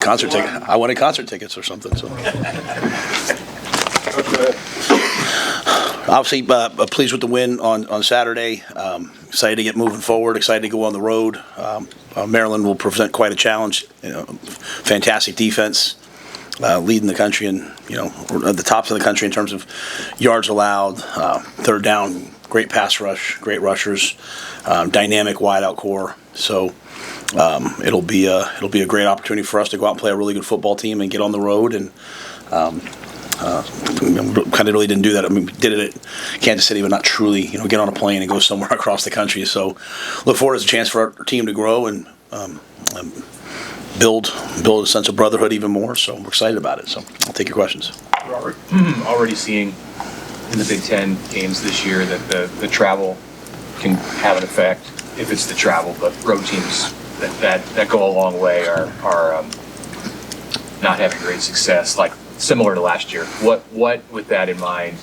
concert ticket. I wanted concert tickets or something. So. Obviously, pleased with the win on Saturday. Excited to get moving forward. Excited to go on the road. Maryland will present quite a challenge. Fantastic defense, leading the country and at the tops of the country in terms of yards allowed, third down, great pass rush, great rushers, dynamic wideout core. So it'll be a great opportunity for us to go out and play a really good football team and get on the road and. Kind of really didn't do that. I mean, we did it at Kansas City, but not truly, get on a plane and go somewhere across the country. So, look forward as a chance for our team to grow and build a sense of brotherhood even more. So, we're excited about it. So, I'll take your questions. We're already seeing in the Big Ten games this year that the travel can have an effect if it's the travel, but road teams that go a long way are not having great success. Like. Similar to last year, what with that in mind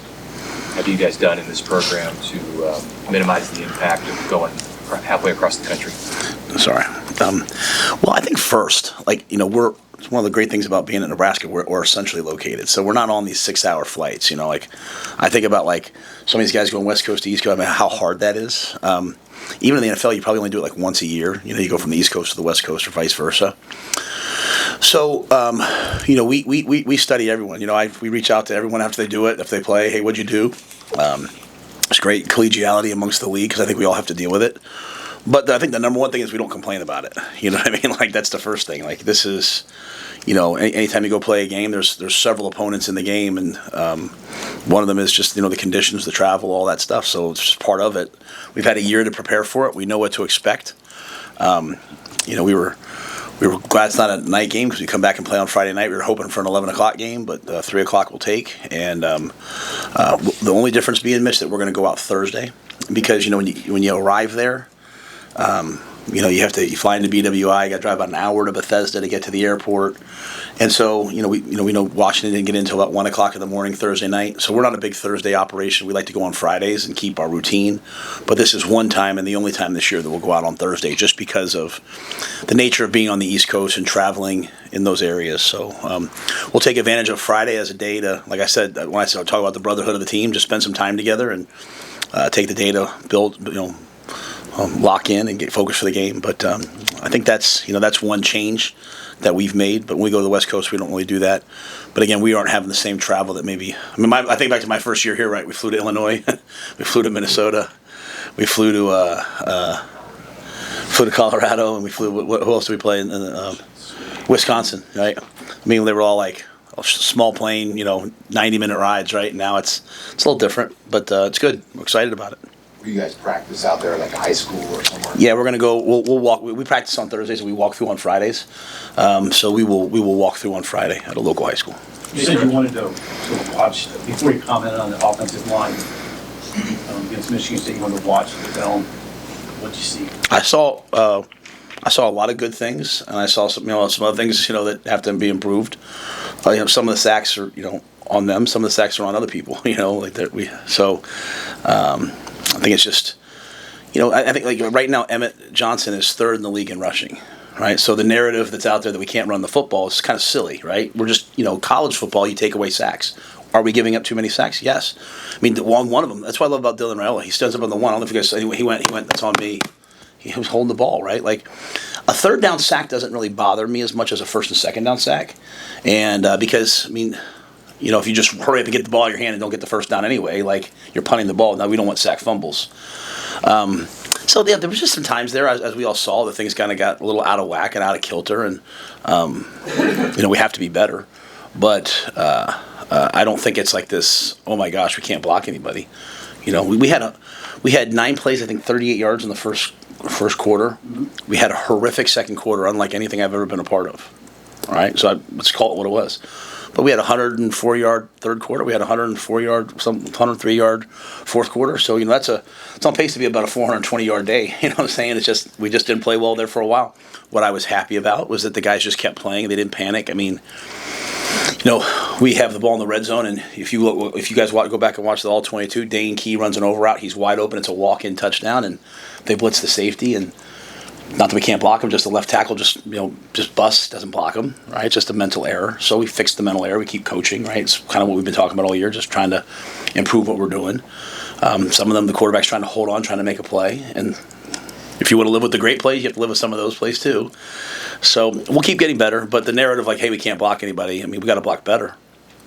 have you guys done in this program to minimize the impact of going halfway across the country? Sorry. Well, I think first, it's one of the great things about being in Nebraska. We're essentially located, so we're not on these 6-hour flights. I think about some of these guys going West Coast to East Coast. I mean, how hard that is. Even in the NFL, you probably only do it once a year. You go from the East Coast to the West Coast or vice versa. So, we study everyone. We reach out to everyone after they do it. If they play, hey, what'd you do? It's great collegiality amongst the league because I think we all have to deal with it. But I think the number one thing is we don't complain about it. You know what I mean? That's the first thing. This is, anytime you go play a game, there's several opponents in the game, and one of them is just the conditions, the travel, all that stuff. So it's just part of it. We've had a year to prepare for it. We know what to expect. We were glad it's not a night game because we come back and play on Friday night. We were hoping for an 11 o'clock game, but 3 o'clock will take. And the only difference being, Mitch, that we're going to go out Thursday because when you arrive there, you fly into BWI. You got to drive about an hour to Bethesda to get to the airport. And so we know Washington didn't get in until about 1 o'clock in the morning Thursday night. So we're not a big Thursday operation. We like to go on Fridays and keep our routine. But this is one time and the only time this year that we'll go out on Thursday just because of the nature of being on the East Coast and traveling in those areas. So we'll take advantage of Friday as a day to, like I said, when I talk about the brotherhood of the team, just spend some time together and take the day to build, lock in and get focused for the game. But I think that's one change that we've made. But when we go to the West Coast, we don't really do that. But again, we aren't having the same travel that maybe. I think back to my first year here. Right, we flew to Illinois, we flew to Minnesota, we flew to Colorado, and we flew. Who else did we play in Wisconsin? Right. They were all a small plane, 90-minute rides. Right now, it's a little different, but it's good. We're excited about it. You guys practice out there like a high school or somewhere? Yeah, we're gonna go. We'll walk. We practice on Thursdays and we walk through on Fridays. So we will walk through on Friday at a local high school. You said you wanted to watch before you commented on the offensive line against Michigan State. You wanted to watch the film. What'd you see? I saw a lot of good things, and I saw some other things that have to be improved. Some of the sacks are on them. Some of the sacks are on other people. I think it's just, I think right now Emmett Johnson is third in the league in rushing, right? So the narrative that's out there that we can't run the football is kind of silly, right? We're just, college football, you take away sacks. Are we giving up too many sacks? Yes. One of them, that's what I love about Dylan Raiola. He stands up on the one. I don't know if you guys, he went, that's on me. He was holding the ball, right? A third down sack doesn't really bother me as much as a first and second down sack. And because, if you just hurry up and get the ball in your hand and don't get the first down anyway, you're punting the ball. Now, we don't want sack fumbles. There was just some times there, as we all saw, that things kind of got a little out of whack and out of kilter, and, we have to be better. But I don't think it's like this, oh, my gosh, we can't block anybody. We had 9 plays, I think 38 yards in the first quarter. Mm-hmm. We had a horrific second quarter, unlike anything I've ever been a part of. All right, so let's call it what it was. But we had a 104-yard third quarter. We had a 103-yard fourth quarter. So it's on pace to be about a 420-yard day. You know what I'm saying? It's just we just didn't play well there for a while. What I was happy about was that the guys just kept playing. They didn't panic. We have the ball in the red zone, and if you guys go back and watch the All-22, Dane Key runs an over route. He's wide open. It's a walk-in touchdown, and they blitz the safety and. Not that we can't block him, just the left tackle just busts, doesn't block him, right? Just a mental error. So we fixed the mental error. We keep coaching, right? It's kind of what we've been talking about all year, just trying to improve what we're doing. Some of them, the quarterback's trying to hold on, trying to make a play. And if you want to live with the great plays, you have to live with some of those plays too. So we'll keep getting better. But the narrative like, hey, we can't block anybody, I mean, we got to block better.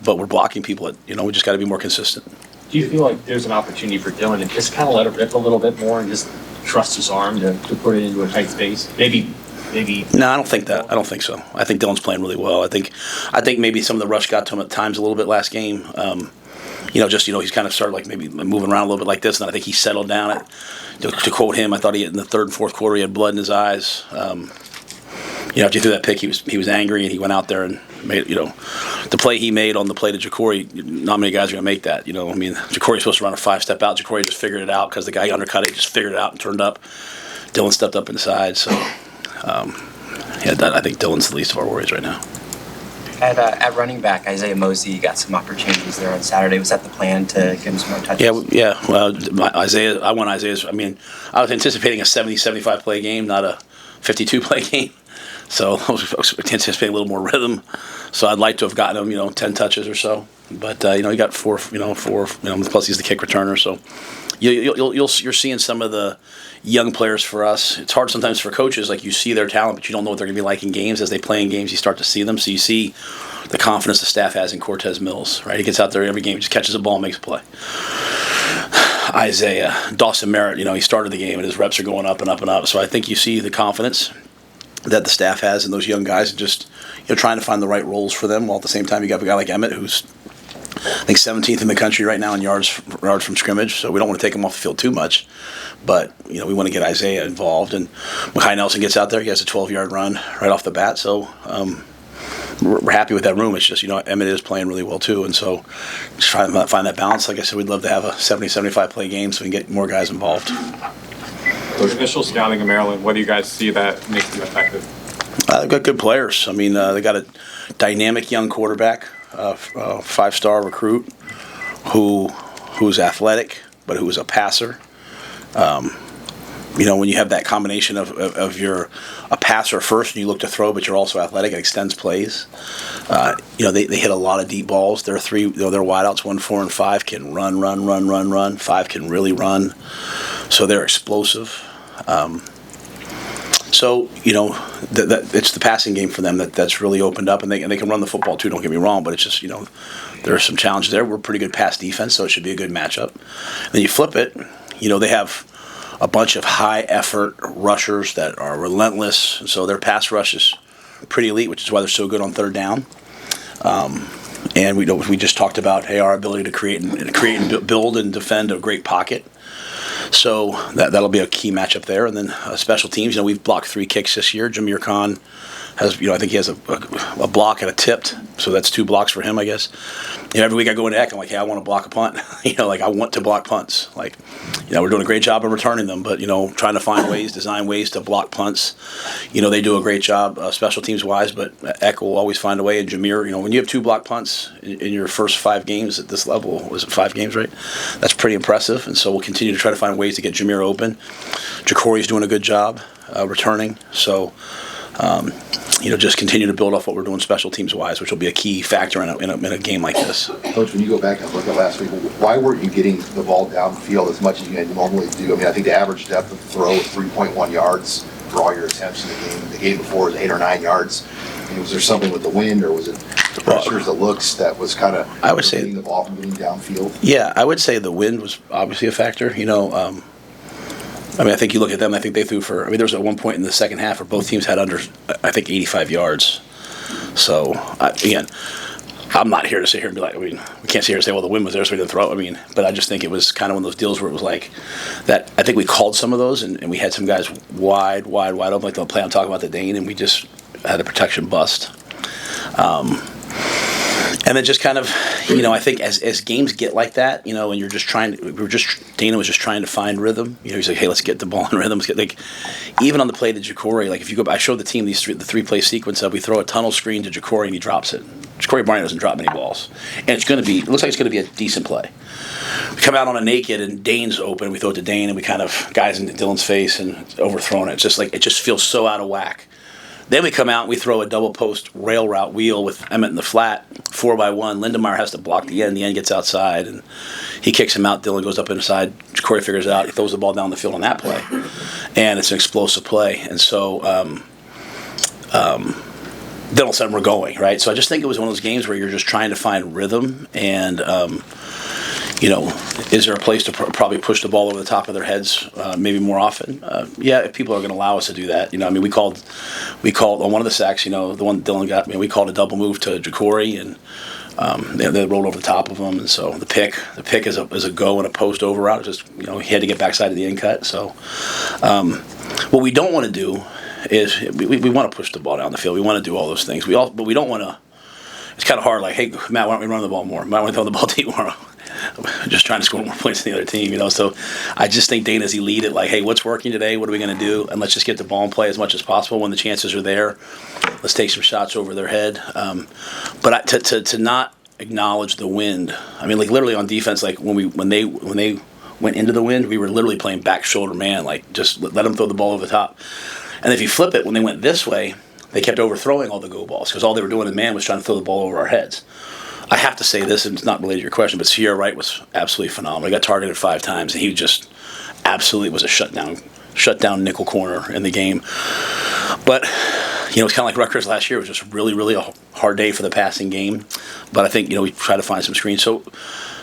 But we're blocking people. We just got to be more consistent. Do you feel like there's an opportunity for Dylan to just kind of let it rip a little bit more and just trust his arm to put it into a tight space? Maybe. No, I don't think that. I don't think so. I think Dylan's playing really well. I think maybe some of the rush got to him at times a little bit last game. He's kind of started like maybe moving around a little bit like this, and I think he settled down. To quote him, I thought in the third and fourth quarter he had blood in his eyes. After he threw that pick, he was angry, and he went out there and made the play he made on the play to Jacory. Not many guys are going to make that. Jacory's supposed to run a 5-step out. Jacory just figured it out because the guy undercut it, just figured it out and turned up. Dylan stepped up inside, so I think Dylan's the least of our worries right now. At running back, Isaiah Mozee got some opportunities there on Saturday. Was that the plan to give him some more touches? Yeah. Well, I want Isaiah's. I mean, I was anticipating a 70-75 play game, not a 52 play game. So I was anticipating a little more rhythm. So I'd like to have gotten him, 10 touches or so. But he got four. Plus he's the kick returner. So you're seeing some of the young players for us. It's hard sometimes for coaches. Like you see their talent, but you don't know what they're going to be like in games. As they play in games, you start to see them. So you see the confidence the staff has in Cortez Mills. Right, he gets out there every game, just catches a ball, and makes a play. Isaiah, Dawson Merritt. He started the game, and his reps are going up and up and up. So I think you see the confidence that the staff has in those young guys, and just trying to find the right roles for them. While at the same time, you got a guy like Emmett, who's I think 17th in the country right now in yards from scrimmage. So we don't want to take him off the field too much, but we want to get Isaiah involved. And Mekhi Nelson gets out there; he has a 12-yard run right off the bat. So we're happy with that room. It's just Emmett is playing really well too, and so just trying to find that balance. Like I said, we'd love to have a 70-75 play game so we can get more guys involved. Those initial scouting in Maryland, what do you guys see that makes them effective? They've got good players. I mean, they got a dynamic young quarterback, 5-star recruit who's athletic, but who is a passer. When you have that combination of you're a passer first and you look to throw, but you're also athletic, it extends plays. They hit a lot of deep balls. Their wideouts 1, 4, and 5 can run. 5 can really run, so they're explosive. It's the passing game for them that's really opened up, and they can run the football too. Don't get me wrong, but it's just there are some challenges there. We're a pretty good pass defense, so it should be a good matchup. And then you flip it, they have a bunch of high effort rushers that are relentless, and so their pass rush is pretty elite, which is why they're so good on third down. And we just talked about our ability to create and build and defend a great pocket. So that'll be a key matchup there. And then special teams, we've blocked 3 kicks this year. Jameer Khan has, I think he has a block and a tipped, so that's 2 blocks for him, I guess. Every week I go into Eck, I'm like, hey, I want to block a punt. I want to block punts. We're doing a great job of returning them, but trying to design ways to block punts. They do a great job special teams wise, but Eck will always find a way. And Jameer, when you have 2 block punts in your first 5 games at this level, was it 5 games, right? That's pretty impressive. And so we'll continue to try to find ways to get Jameer open. Jacory's doing a good job returning. So. Just continue to build off what we're doing special teams wise, which will be a key factor in a game like this. Coach, when you go back and look at last week, why weren't you getting the ball downfield as much as you normally do? I mean, I think the average depth of throw was 3.1 yards for all your attempts in the game. The game before was 8 or 9 yards. I mean, was there something with the wind, or was it the pressures, the looks that was kind of getting the ball from getting downfield? Yeah, I would say the wind was obviously a factor. I think you look at them, I think they threw for, there was at one point in the second half where both teams had under, 85 yards. So, again, I'm not here to sit here and be like, we can't sit here and say, well, the wind was there, so we didn't throw. But I just think it was kind of one of those deals where it was like that. I think we called some of those, and we had some guys wide open, like the play I'm talking about, the Dane, and we just had a protection bust. And then just kind of, I think as games get like that, and you're just Dana was just trying to find rhythm. He's like, hey, let's get the ball in rhythm. Even on the play to Jacory, if you go, I showed the team the 3-play sequence of we throw a tunnel screen to Jacory and he drops it. Jacory Barney doesn't drop many balls, and it looks like it's going to be a decent play. come out on a naked and Dane's open. We throw it to Dane and we kind of guys into Dylan's face and overthrown it. It's just like it just feels so out of whack. Then we come out and we throw a double post rail route wheel with Emmett in the flat, 4x1. Lindemeyer has to block the end. The end gets outside and he kicks him out. Dylan goes up inside. Corey figures it out. He throws the ball down the field on that play, and it's an explosive play. And so then all of a sudden we're going, right? So I just think it was one of those games where you're just trying to find rhythm and, is there a place to probably push the ball over the top of their heads maybe more often? Yeah, if people are going to allow us to do that. We called on one of the sacks, the one Dylan got, we called a double move to Corey and they rolled over the top of him. And so the pick is a go and a post over route. Just, he had to get backside of the in cut. So what we don't want to do is we want to push the ball down the field. We want to do all those things. But we don't want to. It's kind of hard. Like, hey, Matt, why don't we run the ball more? Matt, why don't we throw the ball to you more? Just trying to score more points than the other team, So I just think Dana's elite at like, hey, what's working today? What are we going to do? And let's just get the ball and play as much as possible when the chances are there. Let's take some shots over their head. But to not acknowledge the wind. Literally on defense, like when they went into the wind, we were literally playing back shoulder man, like just let them throw the ball over the top. And if you flip it, when they went this way, they kept overthrowing all the go balls because all they were doing in man was trying to throw the ball over our heads. I have to say this, and it's not related to your question, but Sierra Wright was absolutely phenomenal. He got targeted 5 times, and he just absolutely was a shutdown nickel corner in the game. But, it's kind of like Rutgers last year. It was just really, really a hard day for the passing game. But I think, we try to find some screens. So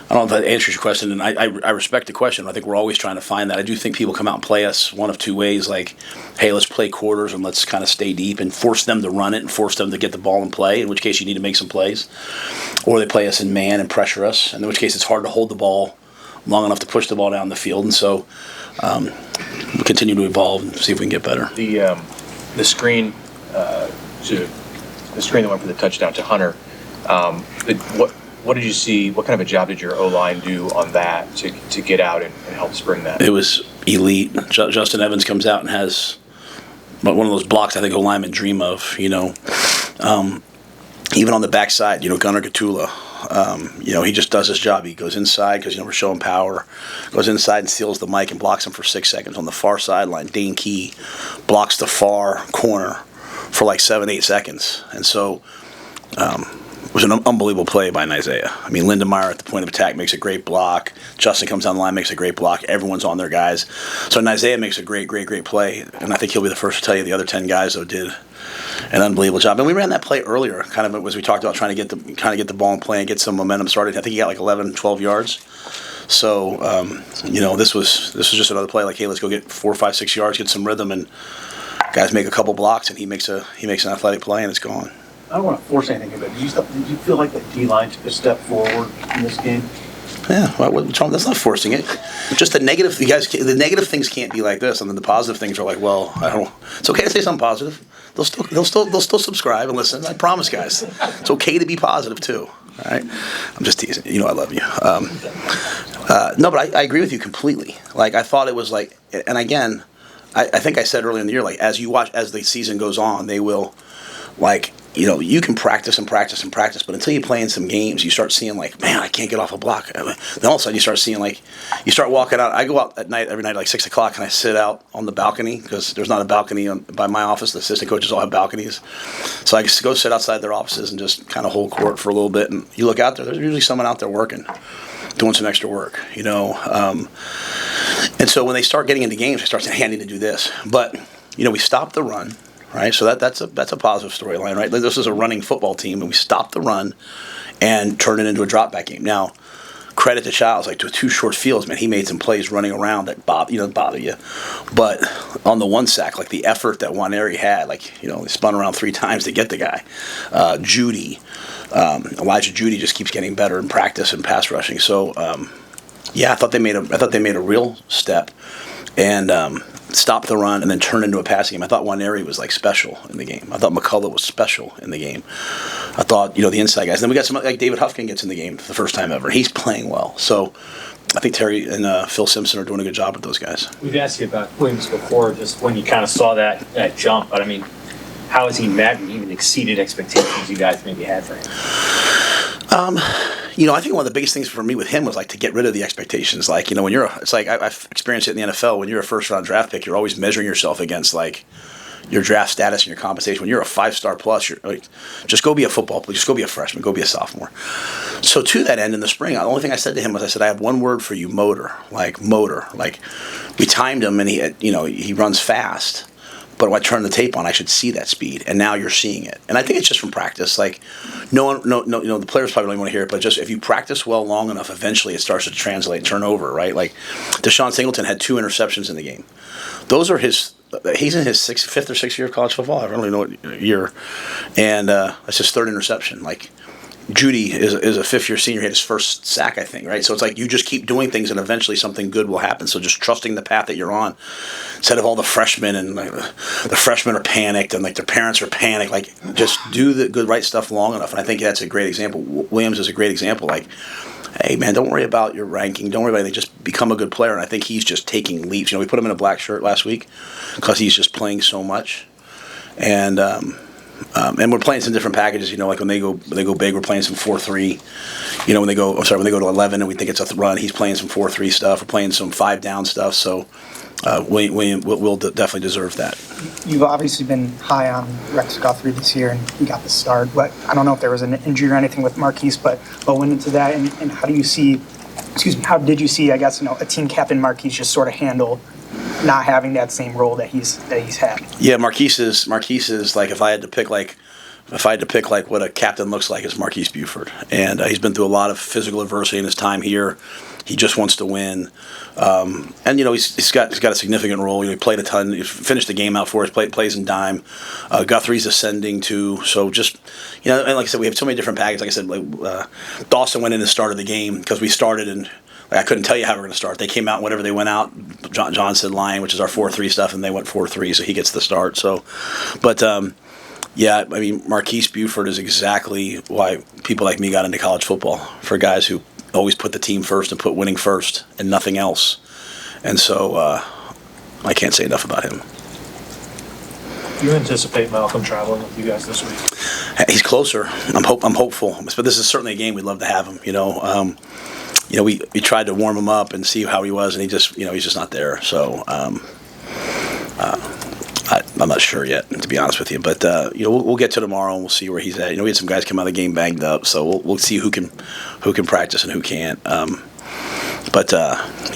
I don't know if that answers your question, and I respect the question. I think we're always trying to find that. I do think people come out and play us one of two ways, like, hey, let's play quarters and let's kind of stay deep and force them to run it and force them to get the ball and play, in which case you need to make some plays. Or they play us in man and pressure us, in which case it's hard to hold the ball long enough to push the ball down the field. And so we'll continue to evolve and see if we can get better. The screen that went for the touchdown to Hunter, what did you see? What kind of a job did your O-line do on that to get out and help spring that? It was elite. Justin Evans comes out and has one of those blocks I think O-linemen dream of, Even on the backside, Gunnar Gatula, he just does his job. He goes inside because, we're showing power. Goes inside and steals the mic and blocks him for 6 seconds. On the far sideline, Dane Key blocks the far corner for like 7-8 seconds. And so it was an unbelievable play by Nyziah. Lindemeyer at the point of attack makes a great block. Justin comes down the line, makes a great block. Everyone's on their guys. So Nyziah makes a great, great, great play. And I think he'll be the first to tell you the other 10 guys, though, did an unbelievable job. And we ran that play earlier, kind of as we talked about trying to get the ball in play and get some momentum started. I think he got like 11, 12 yards. So, this was just another play like, hey, let's go get 4, 5, 6 yards, get some rhythm, and guys make a couple blocks, and he makes an athletic play, and it's gone. I don't want to force anything, but did you feel like the D-line took a step forward in this game? Yeah, what's wrong? That's not forcing it. Just the negative. The negative things can't be like this, and then the positive things are like, well, I don't. It's okay to say something positive. They'll still subscribe and listen. I promise, guys. It's okay to be positive too. All right. I'm just teasing. I love you. No, but I agree with you completely. Like I thought it was like, and again, I think I said earlier in the year, like as the season goes on, they will, like. You can practice and practice and practice, but until you play in some games, you start seeing like, man, I can't get off a block. Then all of a sudden you start seeing like, you start walking out. I go out at night, every night, like 6 o'clock, and I sit out on the balcony because there's not a balcony by my office. The assistant coaches all have balconies. So I just go sit outside their offices and just kind of hold court for a little bit. And you look out there, there's usually someone out there working, doing some extra work, And so when they start getting into games, they start saying, hey, I need to do this. But, we stop the run. Right, so that's a positive storyline, right? This is a running football team, and we stopped the run and turned it into a drop back game. Now, credit to Childs, like to 2 short fields, man, he made some plays running around that bother you. But on the one sack, like the effort that Nwaneri had, like he spun around 3 times to get the guy. Elijah Judy just keeps getting better in practice and pass rushing. So I thought they made a real step and stop the run and then turn into a passing game. I thought Nwaneri was like special in the game. I thought McCullough was special in the game. I thought, the inside guys. Then we got some like David Huffkin gets in the game for the first time ever. He's playing well. So I think Terry and Phil Simpson are doing a good job with those guys. We've asked you about Williams before, just when you kind of saw that jump. But how has he met and even exceeded expectations you guys maybe had for him? I think one of the biggest things for me with him was like to get rid of the expectations. Like, when it's like I've experienced it in the NFL. When you're a first round draft pick, you're always measuring yourself against like your draft status and your compensation. When you're a 5-star plus, you're like, just go be a football player, just go be a freshman, go be a sophomore. So to that end, in the spring, the only thing I said to him was, I said, I have one word for you: motor. Like motor. Like we timed him, and he runs fast. But when I turn the tape on, I should see that speed, and now you're seeing it. And I think it's just from practice. Like, no, the players probably don't want to hear it, but just if you practice well long enough, eventually it starts to translate and turn over, right? Like, Deshaun Singleton had 2 interceptions in the game. Those are he's in his 5th or 6th year of college football. I don't really know what year. And that's his 3rd interception. Like, Judy is a 5th-year senior. He had his first sack, I think, right? So it's like you just keep doing things, and eventually something good will happen. So just trusting the path that you're on, instead of all the freshmen and like, the freshmen are panicked and like their parents are panicked. Like just do the good right stuff long enough. And I think that's a great example. Williams is a great example. Like, hey man, don't worry about your ranking. Don't worry about anything. Just become a good player. And I think he's just taking leaps. We put him in a black shirt last week because he's just playing so much. And we're playing some different packages, like when they go big, we're playing some 4-3. When they go to 11 and we think it's a run, he's playing some 4-3 stuff. We're playing some 5-down stuff. So William will definitely deserve that. You've obviously been high on Rex Guthrie this year, and he got the start. But I don't know if there was an injury or anything with Marques, but what went into that, and how did you see, I guess, a team captain Marques just sort of handle not having that same role that he's had? Yeah, Marques is like, if I had to pick like what a captain looks like, it's Marques Buford, and he's been through a lot of physical adversity in his time here. He just wants to win, and he's got a significant role. He played a ton. He finished the game out for us. Plays in dime. Guthrie's ascending too. So just and like I said, we have so many different packages. Like I said, Dawson went in and started the game because we started and. I couldn't tell you how we're going to start. They came out whenever they went out. John said line, which is our 4-3 stuff, and they went 4-3, so he gets the start. So, but Marques Buford is exactly why people like me got into college football, for guys who always put the team first and put winning first and nothing else. And so I can't say enough about him. Do you anticipate Malcolm traveling with you guys this week? He's closer. I'm hopeful, but this is certainly a game we'd love to have him. We tried to warm him up and see how he was, and he just, he's just not there. So I'm not sure yet, to be honest with you. But we'll get to tomorrow and we'll see where he's at. We had some guys come out of the game banged up, so we'll see who can practice and who can't. But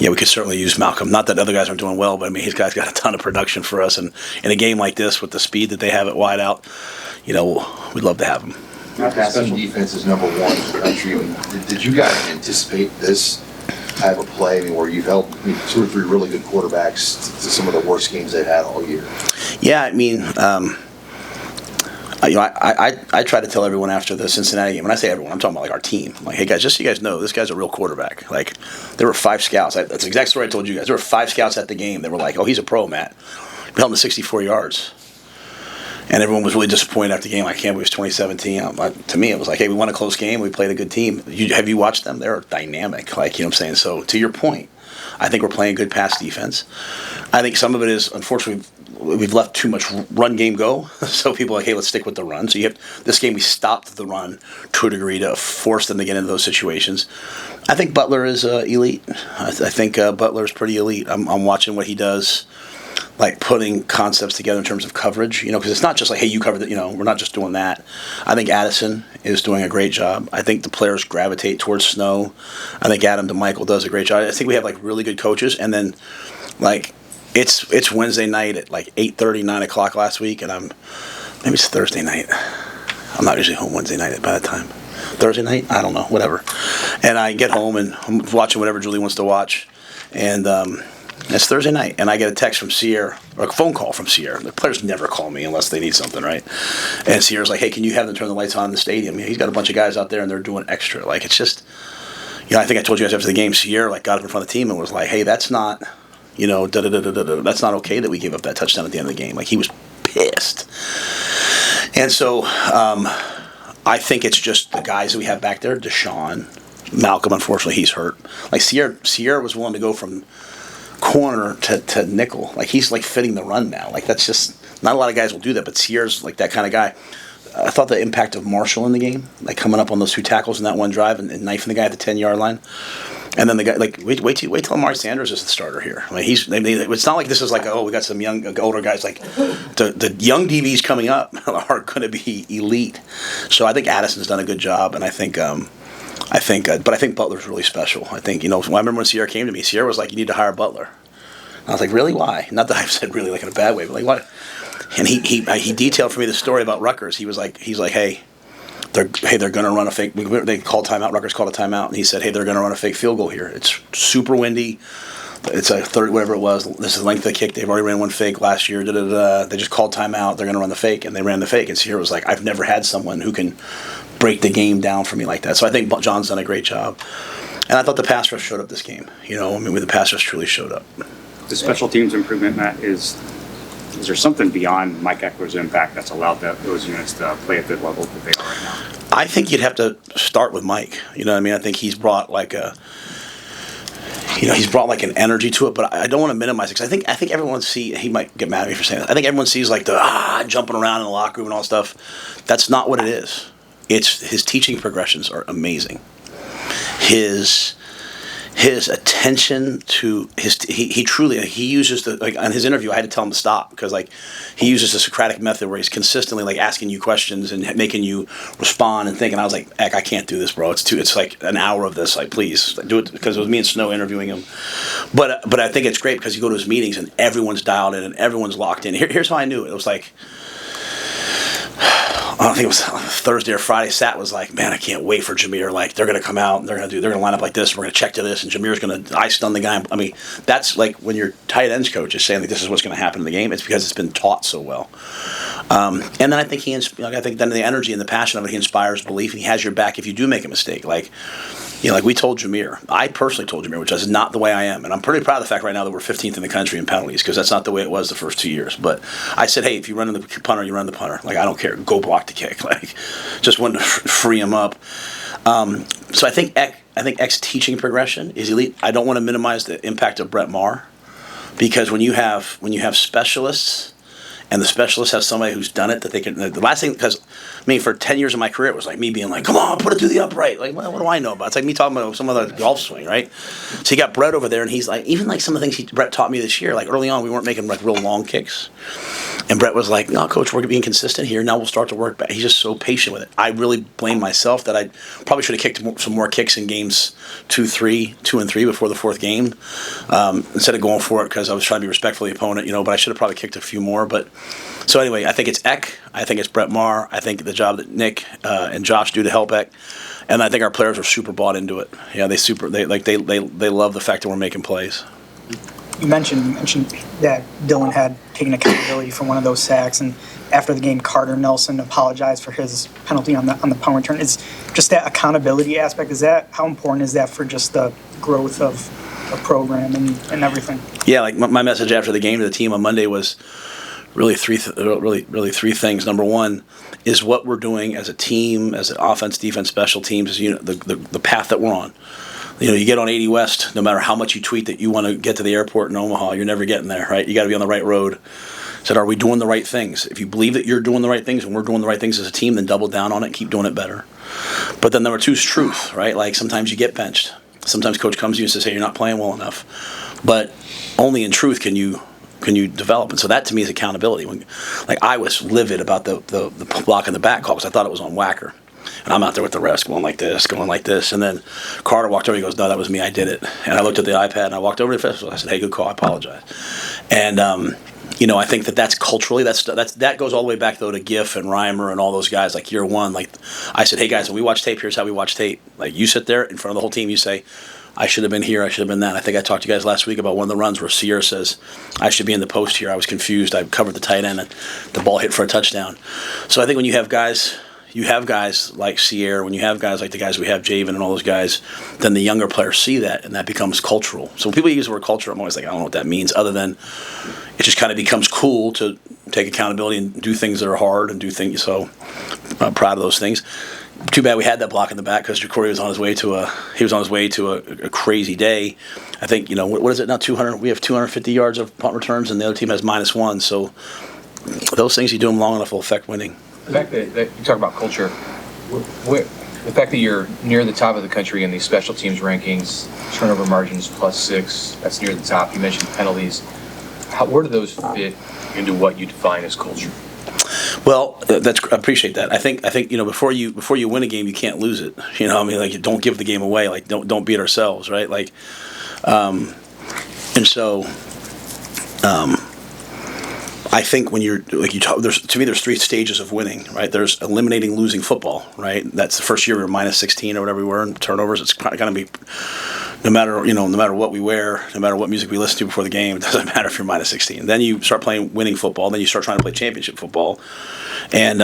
we could certainly use Malcolm. Not that other guys aren't doing well, but his guy's got a ton of production for us. And in a game like this, with the speed that they have at wide out, we'd love to have him. Special defense is number 1 in the country. Did you guys anticipate this type of play? Where you've held 2 or 3 really good quarterbacks to some of the worst games they've had all year? Yeah, I try to tell everyone after the Cincinnati game. When I say everyone, I'm talking about like our team. I'm like, hey guys, just so you guys know, this guy's a real quarterback. Like, there were 5 scouts. That's the exact story I told you guys. There were 5 scouts at the game that were like, oh, he's a pro, Matt. We held him to 64 yards. And everyone was really disappointed after the game. I can't believe it was 2017. To me, it was like, hey, we won a close game. We played a good team. Have you watched them? They're dynamic. Like, you know what I'm saying? So, to your point, I think we're playing good pass defense. I think some of it is, unfortunately, we've left too much run game go. So people are like, hey, let's stick with the run. So this game, we stopped the run to a degree to force them to get into those situations. I think Butler is elite. I think Butler is pretty elite. I'm watching what he does. Like putting concepts together in terms of coverage, because it's not just like, hey, you cover that, we're not just doing that. I think Addison is doing a great job. I think the players gravitate towards Snow. I think Adam DeMichael does a great job. I think we have like really good coaches, and then like it's Wednesday night at like 8:30, 9 o'clock last week, and maybe it's Thursday night. I'm not usually home Wednesday night at that time. Thursday night, I don't know, whatever. And I get home and I'm watching whatever Julie wants to watch, and it's Thursday night, and I get a text from Sierra, or a phone call from Sierra. The players never call me unless they need something, right? And Sierra's like, hey, can you have them turn the lights on in the stadium? He's got a bunch of guys out there, and they're doing extra. Like, it's just, I think I told you guys after the game, Sierra got up in front of the team and was like, hey, that's not, that's not okay that we gave up that touchdown at the end of the game. Like, he was pissed. And so I think it's just the guys that we have back there, Deshaun, Malcolm, unfortunately, he's hurt. Like, Sierra was willing to go from corner to nickel. Like, he's like fitting the run now. Like, that's just not a lot of guys will do that, but Sierra's like that kind of guy. I thought the impact of Marshall in the game, like coming up on those 2 tackles in that one drive and knifing the guy at the 10-yard line. And then the guy, like, wait till Amari Sanders is the starter here. Like it's not like this is like, oh, we got some young, older guys. Like the young DBs coming up are going to be elite. So I think Addison's done a good job, and I think Butler's really special. I think, I remember when Sierra came to me, Sierra was like, you need to hire Butler. And I was like, really? Why? Not that I've said really like in a bad way, but like, what? And he detailed for me the story about Rutgers. He's like, hey, they're going to run a fake. They called timeout. Rutgers called a timeout, and he said, hey, they're going to run a fake field goal here. It's super windy. It's a third, whatever it was. This is the length of the kick. They've already ran one fake last year. They just called timeout. They're going to run the fake, and they ran the fake. And Sierra was like, I've never had someone who can break the game down for me like that. So I think John's done a great job. And I thought the pass rush showed up this game. The pass rush truly showed up. The special teams improvement, Matt, is there something beyond Mike Eckler's impact that's allowed those units to play at the level that they are right now? I think you'd have to start with Mike. I think he's brought like an energy to it, but I don't want to minimize it because I think everyone he might get mad at me for saying that. I think everyone sees like the jumping around in the locker room and all stuff. That's not what it is. It's his teaching progressions are amazing. His attention to he truly uses on his interview I had to tell him to stop because he uses the Socratic method where he's consistently like asking you questions and making you respond and think, and I was like, heck, I can't do this, bro. It's like an hour of this, like please do it, because it was me and Snow interviewing him. But I think it's great because you go to his meetings and everyone's dialed in and everyone's locked in. Here's how I knew it. It was like, I don't think it was Thursday or Friday. Sat was like, man, I can't wait for Jameer. Like they're gonna come out and they're gonna line up like this. We're gonna check to this, and Jameer's gonna stun the guy. I mean, that's like when your tight ends coach is saying that this is what's gonna happen in the game. It's because it's been taught so well. And then I think then the energy and the passion of it, he inspires belief, and he has your back if you do make a mistake. Like we told Jameer. I personally told Jameer, which is not the way I am, and I'm pretty proud of the fact right now that we're 15th in the country in penalties because that's not the way it was the first 2 years. But I said, hey, if you run in the punter, you run the punter. Like I don't care. Go block the kick. Like just wanted to free him up. So I think Eck's teaching progression is elite. I don't want to minimize the impact of Brett Maher because when you have specialists. And the specialist has somebody who's done it that they can. The last thing, because for 10 years of my career, it was like me being like, "Come on, put it through the upright." Like, what do I know about? It's like me talking about some other golf swing, right? So you got Brett over there, and he's like, even like some of the things Brett taught me this year. Like early on, we weren't making like real long kicks, and Brett was like, "No, coach, we're being consistent here. Now we'll start to work back." He's just so patient with it. I really blame myself that I probably should have kicked some more kicks in games 2 and 3 before the fourth game, instead of going for it because I was trying to be respectful of the opponent, But I should have probably kicked a few more, but. So anyway, I think it's Eck. I think it's Brett Maher. I think the job that Nick and Josh do to help Eck, and I think our players are super bought into it. Yeah, they love the fact that we're making plays. You mentioned that Dylan had taken accountability for one of those sacks, and after the game, Carter Nelson apologized for his penalty on the punt return. Is just that accountability aspect? How important is that for just the growth of a program and everything? Yeah, like my message after the game to the team on Monday was. Really three things. Number one is what we're doing as a team, as an offense, defense, special teams, the path that we're on. You get on 80 West, no matter how much you tweet that you want to get to the airport in Omaha, you're never getting there, right? You got to be on the right road. Said, are we doing the right things? If you believe that you're doing the right things and we're doing the right things as a team, then double down on it and keep doing it better. But then number two is truth, right? Like sometimes you get benched. Sometimes coach comes to you and says, hey, you're not playing well enough. But only in truth can you develop. And so that to me is accountability. I was livid about the block in the back call because I thought it was on Wacker. And I'm out there with the rest going like this. And then Carter walked over, he goes, no, that was me, I did it. And I looked at the iPad and I walked over to the festival. I said, hey, good call, I apologize. And, I think that's culturally, that goes all the way back though to GIF and Reimer and all those guys, like year one. Like I said, hey guys, when we watch tape, here's how we watch tape. Like you sit there in front of the whole team, you say, I should have been here, I should have been that. I think I talked to you guys last week about one of the runs where Sierra says, I should be in the post here. I was confused. I covered the tight end and the ball hit for a touchdown. So I think when you have guys like Sierra, when you have guys like the guys we have, Javen and all those guys, then the younger players see that and that becomes cultural. So when people use the word culture, I'm always like, I don't know what that means other than it just kind of becomes cool to take accountability and do things that are hard and do things. So I'm proud of those things. Too bad we had that block in the back because Jacory was on his way to a crazy day. I think what is it now? 200. We have 250 yards of punt returns, and the other team has -1. So those things, you do them long enough, will affect winning. The fact that you talk about culture, the fact that you're near the top of the country in these special teams rankings, turnover margins +6, that's near the top. You mentioned penalties. Where do those fit into what you define as culture? Well, I appreciate that. I think before you win a game, you can't lose it. Like, don't give the game away. Like, don't beat ourselves, right? Like, and so. I think when you're like you talk, there's 3 stages of winning, right? There's eliminating losing football, right? That's the first year we were -16 or whatever we were in turnovers. It's going to be no matter what we wear, no matter what music we listen to before the game, it doesn't matter if you're -16. Then you start playing winning football. Then you start trying to play championship football, and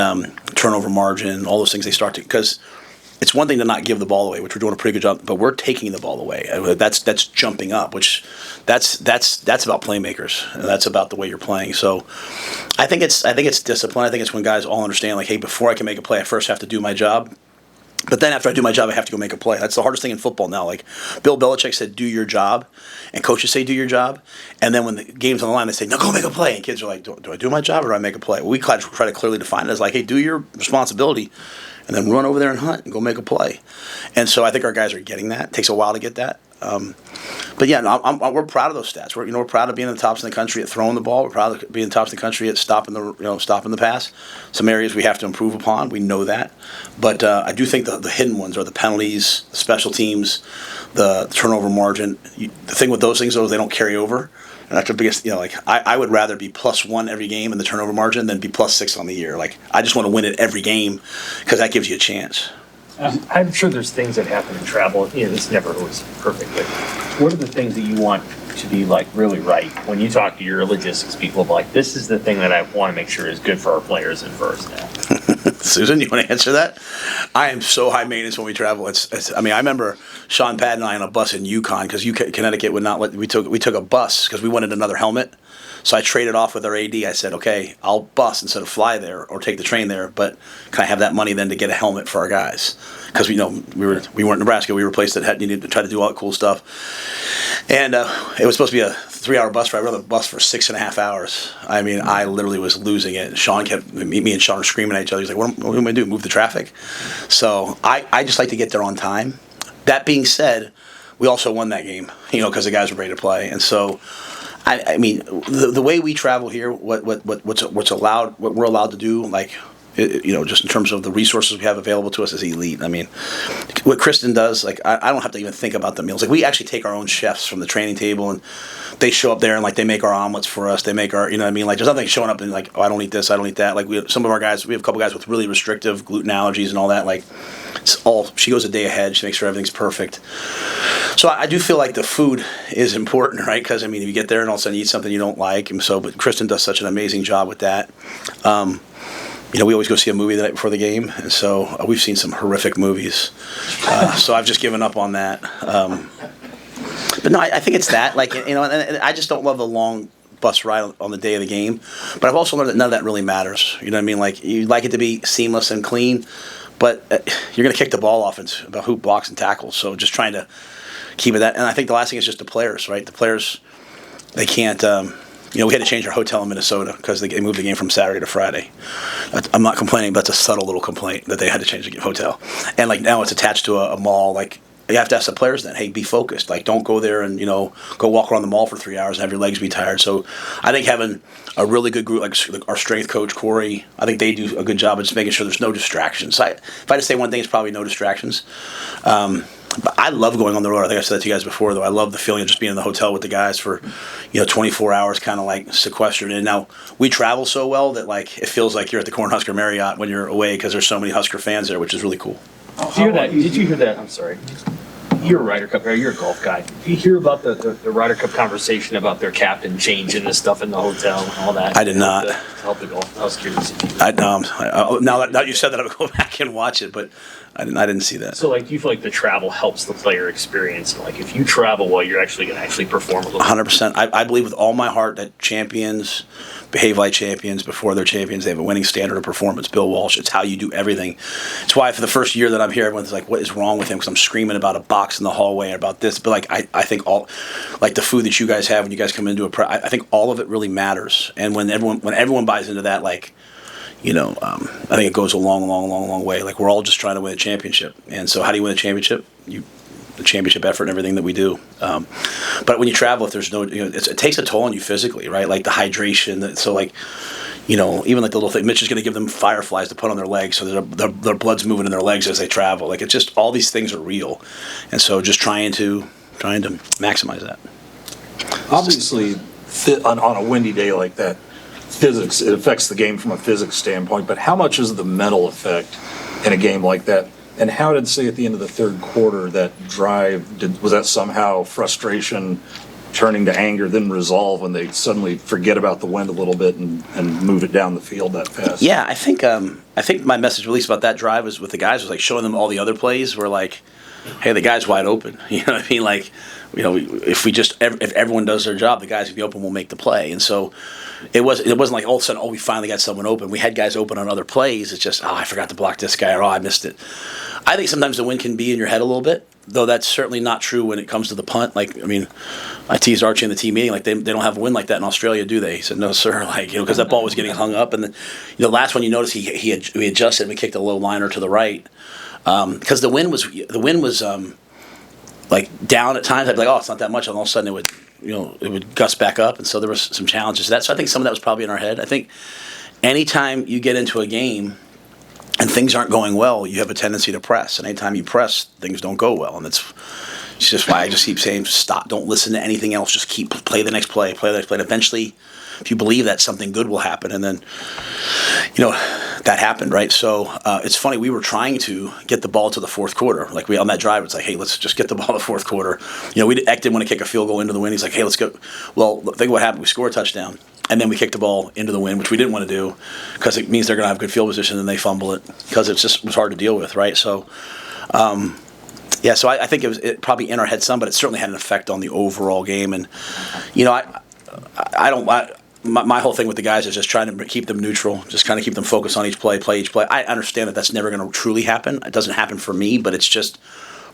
turnover margin, all those things they start to because. It's one thing to not give the ball away, which we're doing a pretty good job, but we're taking the ball away. That's jumping up, which that's about playmakers. That's about the way you're playing. So I think it's discipline. I think it's when guys all understand, like, hey, before I can make a play, I first have to do my job. But then after I do my job, I have to go make a play. That's the hardest thing in football now. Like Bill Belichick said, do your job. And coaches say, do your job. And then when the game's on the line, they say, no, go make a play. And kids are like, do I do my job or do I make a play? Well, we try to clearly define it as like, hey, do your responsibility. And then run over there and hunt and go make a play. And so I think our guys are getting that. It takes a while to get that. But yeah, we're proud of those stats. We're proud of being the tops in the country at throwing the ball. We're proud of being the tops in the country at stopping the pass. Some areas we have to improve upon. We know that. But I do think the hidden ones are the penalties, the special teams, the turnover margin. The thing with those things, though, is they don't carry over. And that's the biggest, I would rather be +1 every game in the turnover margin than be +6 on the year. Like, I just want to win it every game because that gives you a chance. I'm sure there's things that happen in travel. It's never always perfect. But what are the things that you want to be like really right when you talk to your logistics people? Like, this is the thing that I want to make sure is good for our players and for our staff. Susan, you want to answer that? I am so high maintenance when we travel. I remember Sean Patton and I on a bus in Yukon because Connecticut would not let we took a bus because we wanted another helmet. So I traded off with our AD. I said, okay, I'll bus instead of fly there or take the train there, but can I have that money then to get a helmet for our guys? Because we weren't in Nebraska. We were a place that needed to try to do all that cool stuff. And it was supposed to be a 3-hour bus ride. We were on the bus for 6.5 hours. I mean, I literally was losing it. Sean me and Sean were screaming at each other. He's like, what am I going to do, move the traffic? So I just like to get there on time. That being said, we also won that game, because the guys were ready to play. And so, I mean, the way we travel here, what's allowed, what we're allowed to do, like, just in terms of the resources we have available to us is elite. I mean, what Kristen does, like, I don't have to even think about the meals. Like, we actually take our own chefs from the training table, and they show up there and, like, they make our omelets for us. They make our, you know what I mean? Like, there's nothing showing up and, like, oh, I don't eat this, I don't eat that. Like, we have a couple guys with really restrictive gluten allergies and all that. Like, she goes a day ahead. She makes sure everything's perfect. So I do feel like the food is important, right? Because, I mean, if you get there and all of a sudden you eat something you don't like, and so, but Kristen does such an amazing job with that. We always go see a movie the night before the game, and so we've seen some horrific movies. So I've just given up on that. But no, I think it's that. Like, and I just don't love the long bus ride on the day of the game. But I've also learned that none of that really matters. You know what I mean? Like, you'd like it to be seamless and clean, but you're going to kick the ball off. It's about who blocks and tackles. So just trying to keep it that. And I think the last thing is just the players, right? The players, they can't. We had to change our hotel in Minnesota because they moved the game from Saturday to Friday. I'm not complaining, but that's a subtle little complaint that they had to change the hotel. And, like, now it's attached to a mall. Like, you have to ask the players then, hey, be focused. Like, don't go there and, go walk around the mall for 3 hours and have your legs be tired. So I think having a really good group, like our strength coach, Corey, I think they do a good job of just making sure there's no distractions. If I had to say one thing, it's probably no distractions. But I love going on the road. I think I said that to you guys before, though. I love the feeling of just being in the hotel with the guys for, 24 hours, kind of like sequestered in. Now, we travel so well that, like, it feels like you're at the Cornhusker Marriott when you're away because there's so many Husker fans there, which is really cool. Did you hear that? I'm sorry. You're a Ryder Cup guy. You're a golf guy. Did you hear about the Ryder Cup conversation about their captain changing the stuff in the hotel and all that? I did not. To help the golf. I was curious. Now that you said that, I'll go back and watch it, but I didn't see that. So, like, do you feel like the travel helps the player experience? And, like, if you travel well, you're actually going to perform a little 100%. I believe with all my heart that champions behave like champions before they're champions. They have a winning standard of performance. Bill Walsh, it's how you do everything. It's why for the first year that I'm here, everyone's like, what is wrong with him? Because I'm screaming about a box in the hallway and about this. But, like, I think all, like, the food that you guys have when you guys come into I think all of it really matters. And when everyone buys into that, like, I think it goes a long way. Like, we're all just trying to win a championship. And so how do you win a championship? The championship effort and everything that we do. But when you travel, if there's no, it takes a toll on you physically, right? Like the hydration. So like, even like the little thing, Mitch is going to give them fireflies to put on their legs so that their blood's moving in their legs as they travel. Like, it's just, all these things are real. And so just trying to maximize that. Obviously, on a windy day like that, physics, it affects the game from a physics standpoint, but how much is the mental effect in a game like that? And how did, say, at the end of the third quarter, that drive, was that somehow frustration turning to anger, then resolve when they suddenly forget about the wind a little bit and move it down the field that fast? Yeah, I think my message, at least about that drive, was with the guys, was like showing them all the other plays where, like, hey, the guy's wide open. You know what I mean? Like, if everyone does their job, the guys will be open, will make the play. And so it wasn't like all of a sudden, we finally got someone open. We had guys open on other plays. It's just, I forgot to block this guy, or I missed it. I think sometimes the wind can be in your head a little bit, though that's certainly not true when it comes to the punt. Like, I teased Archie in the team meeting, like, they don't have a wind like that in Australia, do they? He said, no, sir. Like, because that ball was getting hung up. And then, the last one, you notice he adjusted and we kicked a low liner to the right. Because the wind was like down at times. I'd be like, it's not that much, and all of a sudden it would gust back up, and so there was some challenges to that. So I think some of that was probably in our head. I think anytime you get into a game and things aren't going well, you have a tendency to press, and anytime you press, things don't go well, and it's just why I just keep saying, stop, don't listen to anything else, just play the next play, and eventually, if you believe that, something good will happen. And then, that happened, right? So it's funny, we were trying to get the ball to the fourth quarter. Like, on that drive, it's like, hey, let's just get the ball to the fourth quarter. Eck didn't want to kick a field goal into the wind. He's like, hey, let's go. Well, think of what happened. We score a touchdown, and then we kick the ball into the wind, which we didn't want to do because it means they're going to have good field position, and they fumble it because it was hard to deal with, right? So, so I think it probably in our head some, but it certainly had an effect on the overall game. And, my whole thing with the guys is just trying to keep them neutral, just kind of keep them focused on each play each play. I understand that that's never going to truly happen. It doesn't happen for me, but it's just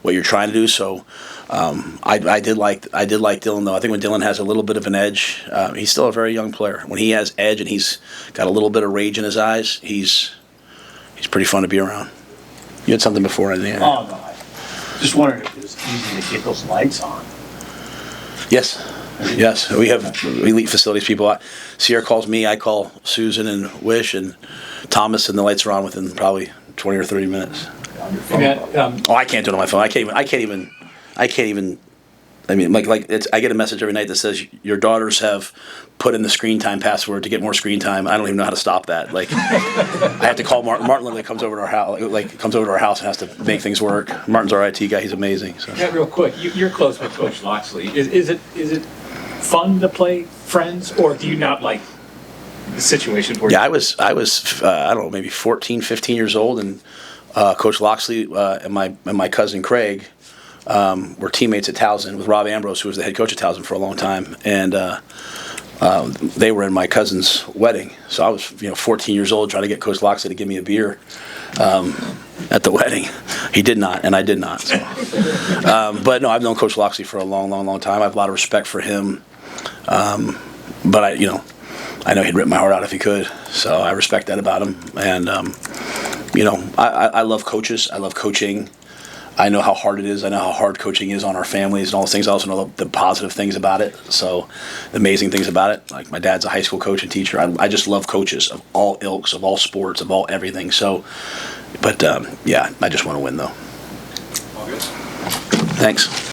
what you're trying to do. So I did like Dylan, though. I think when Dylan has a little bit of an edge, he's still a very young player. When he has edge and he's got a little bit of rage in his eyes, he's pretty fun to be around. You had something before, I think. Oh, no. I just wondered if it was easy to get those lights on. Yes, we have elite facilities people. Sierra calls me, I call Susan and Wish and Thomas, and the lights are on within probably 20 or 30 minutes. I can't do it on my phone. I can't even. I mean, I get a message every night that says your daughters have put in the screen time password to get more screen time. I don't even know how to stop that. Like, I have to call Martin. Martin literally comes over to our house, and has to make things work. Martin's our IT guy. He's amazing. So. Yeah, real quick, you're close with Coach Locksley. Is it fun to play friends, or do you not like the situation where? Yeah, I was I don't know, maybe 14, 15 years old, and Coach Locksley and my cousin Craig were teammates at Towson with Rob Ambrose, who was the head coach at Towson for a long time, and they were in my cousin's wedding. So I was 14 years old trying to get Coach Locksley to give me a beer at the wedding. He did not, and I did not. So. But no, I've known Coach Locksley for a long time. I have a lot of respect for him. But I know he'd rip my heart out if he could. So I respect that about him. And I love coaches. I love coaching. I know how hard it is. I know how hard coaching is on our families and all those things. I also know the positive things about it. So the amazing things about it. Like, my dad's a high school coach and teacher. I just love coaches of all ilks, of all sports, of all everything. So, but I just want to win, though. All good. Thanks.